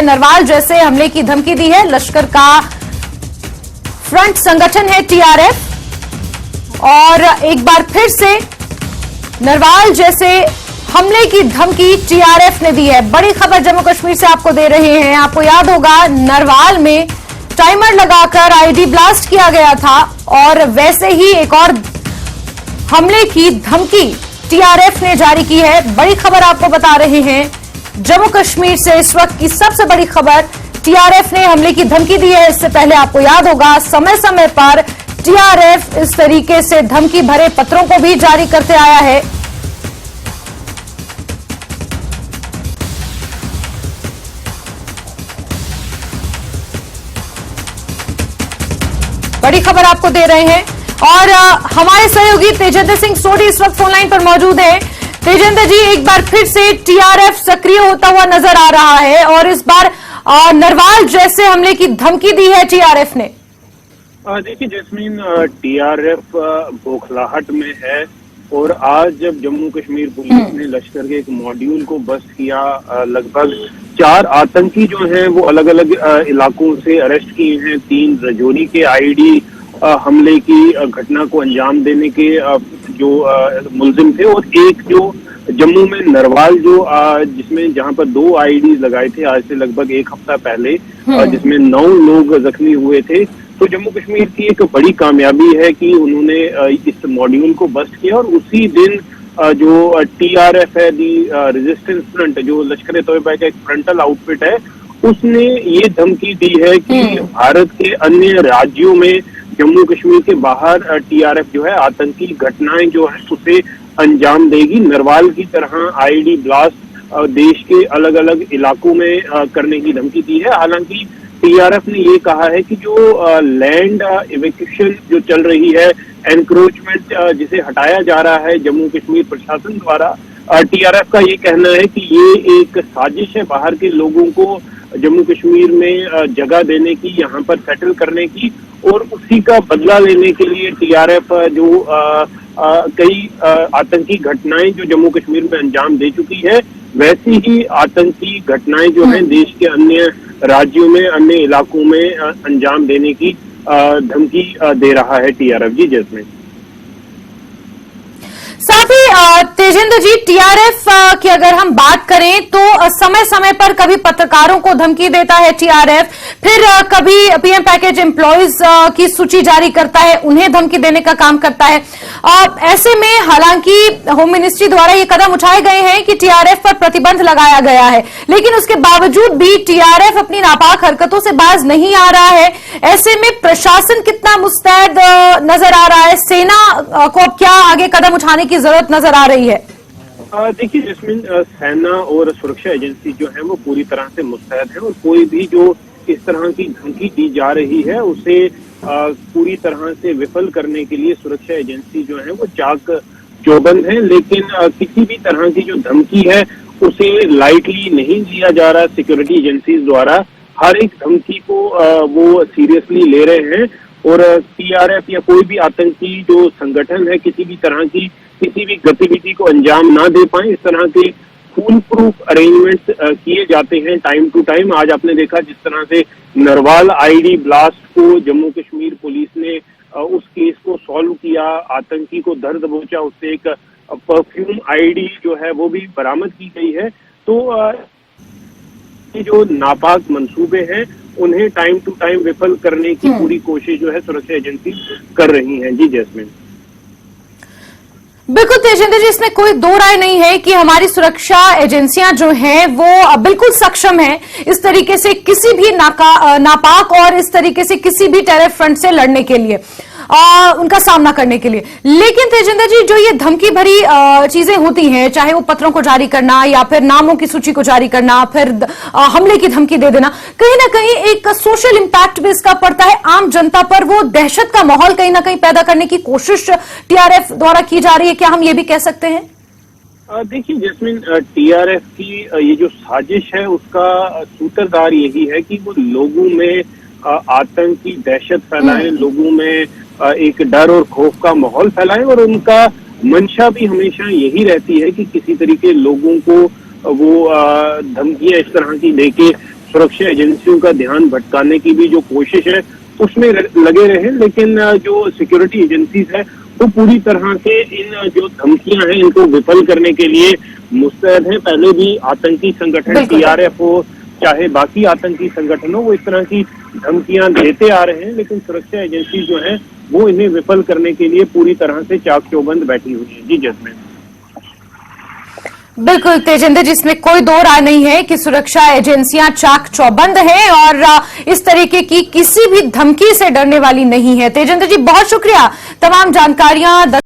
नरवाल जैसे हमले की धमकी दी है। लश्कर का फ्रंट संगठन है टीआरएफ और एक बार फिर से नरवाल जैसे हमले की धमकी टीआरएफ ने दी है। बड़ी खबर जम्मू कश्मीर से आपको दे रहे हैं। आपको याद होगा नरवाल में टाइमर लगाकर आईडी ब्लास्ट किया गया था और वैसे ही एक और हमले की धमकी टीआरएफ ने जारी की है। बड़ी खबर आपको बता रहे हैं जम्मू कश्मीर से इस वक्त की सबसे बड़ी खबर। टीआरएफ ने हमले की धमकी दी है। इससे पहले आपको याद होगा समय समय पर टीआरएफ इस तरीके से धमकी भरे पत्रों को भी जारी करते आया है। बड़ी खबर आपको दे रहे हैं और हमारे सहयोगी तेजेंद्र सिंह सोढी इस वक्त फोन लाइन पर मौजूद है। तेजेंद्र जी, एक बार फिर से टीआरएफ सक्रिय होता हुआ नजर आ रहा है और इस बार नरवाल जैसे हमले की धमकी दी है टीआरएफ ने। देखिए जैस्मीन, टीआरएफ बौखलाहट में है और आज जब जम्मू कश्मीर पुलिस ने लश्कर के एक मॉड्यूल को बस्ट किया, लगभग 4 आतंकी जो हैं वो अलग अलग इलाकों से अरेस्ट किए हैं। 3 रजौरी के आईडी हमले की घटना को अंजाम देने के जो मुलजिम थे और एक जो जम्मू में नरवाल जो जिसमें जहां पर 2 आईडी लगाए थे आज से लगभग 1 हफ्ता पहले, जिसमें 9 लोग जख्मी हुए थे। तो जम्मू कश्मीर की एक बड़ी कामयाबी है कि उन्होंने इस मॉड्यूल को बस्ट किया और उसी दिन जो टीआरएफ है, दी रेजिस्टेंस फ्रंट, जो लश्कर तोयबा का एक फ्रंटल आउटफिट है, उसने ये धमकी दी है कि भारत के अन्य राज्यों में जम्मू कश्मीर के बाहर टीआरएफ जो है आतंकी घटनाएं जो है उसे अंजाम देगी। नरवाल की तरह आईडी ब्लास्ट देश के अलग अलग इलाकों में करने की धमकी दी है। हालांकि टीआरएफ ने ये कहा है कि जो लैंड इवैक्यूएशन जो चल रही है, एनक्रोचमेंट जिसे हटाया जा रहा है जम्मू कश्मीर प्रशासन द्वारा, टीआरएफ का ये कहना है कि ये एक साजिश है बाहर के लोगों को जम्मू कश्मीर में जगह देने की, यहाँ पर सेटल करने की, और उसी का बदला लेने के लिए टीआरएफ जो कई आतंकी घटनाएं जो जम्मू कश्मीर में अंजाम दे चुकी है, वैसी ही आतंकी घटनाएं जो हैं देश के अन्य राज्यों में, अन्य इलाकों में अंजाम देने की धमकी दे रहा है टीआरएफ। जी जैस्मीन। साथ ही तेजेंद्र जी, टीआरएफ की अगर हम बात करें तो समय समय पर कभी पत्रकारों को धमकी देता है टीआरएफ, फिर कभी पीएम पैकेज एम्प्लॉयज की सूची जारी करता है, उन्हें धमकी देने का काम करता है। ऐसे में हालांकि होम मिनिस्ट्री द्वारा ये कदम उठाए गए हैं कि टीआरएफ पर प्रतिबंध लगाया गया है, लेकिन उसके बावजूद भी टीआरएफ अपनी नापाक हरकतों से बाज नहीं आ रहा है। ऐसे में प्रशासन कितना मुस्तैद नजर आ रहा है? सेना को अब क्या आगे कदम उठाने की जरूरत नजर आ रही है? देखिए जिसमें सेना और सुरक्षा एजेंसी जो है वो पूरी तरह से मुस्तैद है और कोई भी जो इस तरह की धमकी दी जा रही है उसे पूरी तरह से विफल करने के लिए सुरक्षा एजेंसी जो है वो चाक चौबंद है। लेकिन किसी भी तरह की जो धमकी है उसे लाइटली नहीं लिया जा रहा। सिक्योरिटी एजेंसीज द्वारा हर एक धमकी को वो सीरियसली ले रहे हैं और टीआरएफ या कोई भी आतंकी जो संगठन है किसी भी तरह की किसी भी गतिविधि को अंजाम ना दे पाए, इस तरह के फूल प्रूफ अरेंजमेंट्स किए जाते हैं टाइम टू टाइम। आज आपने देखा जिस तरह से नरवाल आईडी ब्लास्ट को जम्मू कश्मीर पुलिस ने उस केस को सॉल्व किया, आतंकी को दर्द पहुंचा, उससे एक परफ्यूम आईडी जो है वो भी बरामद की गई है। तो जो नापाक मंसूबे हैं उन्हें टाइम टू टाइम विफल करने की पूरी कोशिश जो है सुरक्षा एजेंसी कर रही हैं। जी जैस्मीन। बिल्कुल तेजेंद्र जी, इसमें कोई दो राय नहीं है कि हमारी सुरक्षा एजेंसियां जो हैं वो बिल्कुल सक्षम हैं इस तरीके से किसी भी नापाक और इस तरीके से किसी भी टेरर फ्रंट से लड़ने के लिए, उनका सामना करने के लिए। लेकिन तेजेंद्र जी, जो ये धमकी भरी चीजें होती हैं, चाहे वो पत्रों को जारी करना या फिर नामों की सूची को जारी करना, फिर हमले की धमकी दे देना, कहीं ना कहीं एक सोशल इंपैक्ट भी इसका पड़ता है आम जनता पर। वो दहशत का माहौल कहीं ना कहीं पैदा करने की कोशिश टीआरएफ द्वारा की जा रही है, क्या हम ये भी कह सकते हैं? देखिए जैस्मीन, टीआरएफ की ये जो साजिश है उसका सूत्रधार यही है कि वो लोगों में आतंक की दहशत फैलाएं, लोगों में एक डर और खौफ का माहौल फैलाएं और उनका मंशा भी हमेशा यही रहती है कि किसी तरीके लोगों को वो धमकियां इस तरह की देके सुरक्षा एजेंसियों का ध्यान भटकाने की भी जो कोशिश है उसमें लगे रहे, लेकिन जो सिक्योरिटी एजेंसीज है वो पूरी तरह से इन जो धमकियां हैं इनको विफल करने के लिए मुस्तैद है। पहले भी आतंकी संगठन टीआरएफ हो चाहे बाकी आतंकी संगठन हो, वो इस तरह की धमकियां देते आ रहे हैं, लेकिन सुरक्षा एजेंसी जो है वो इन्हें विफल करने के लिए पूरी तरह से चाक चौबंद बैठी हुई है। जी जैस्मिन। बिल्कुल तेजेंद्र जी, इसमें कोई दो राय नहीं है कि सुरक्षा एजेंसियां चाक चौबंद हैं और इस तरीके की किसी भी धमकी से डरने वाली नहीं है। तेजेंद्र जी बहुत शुक्रिया तमाम जानकारियां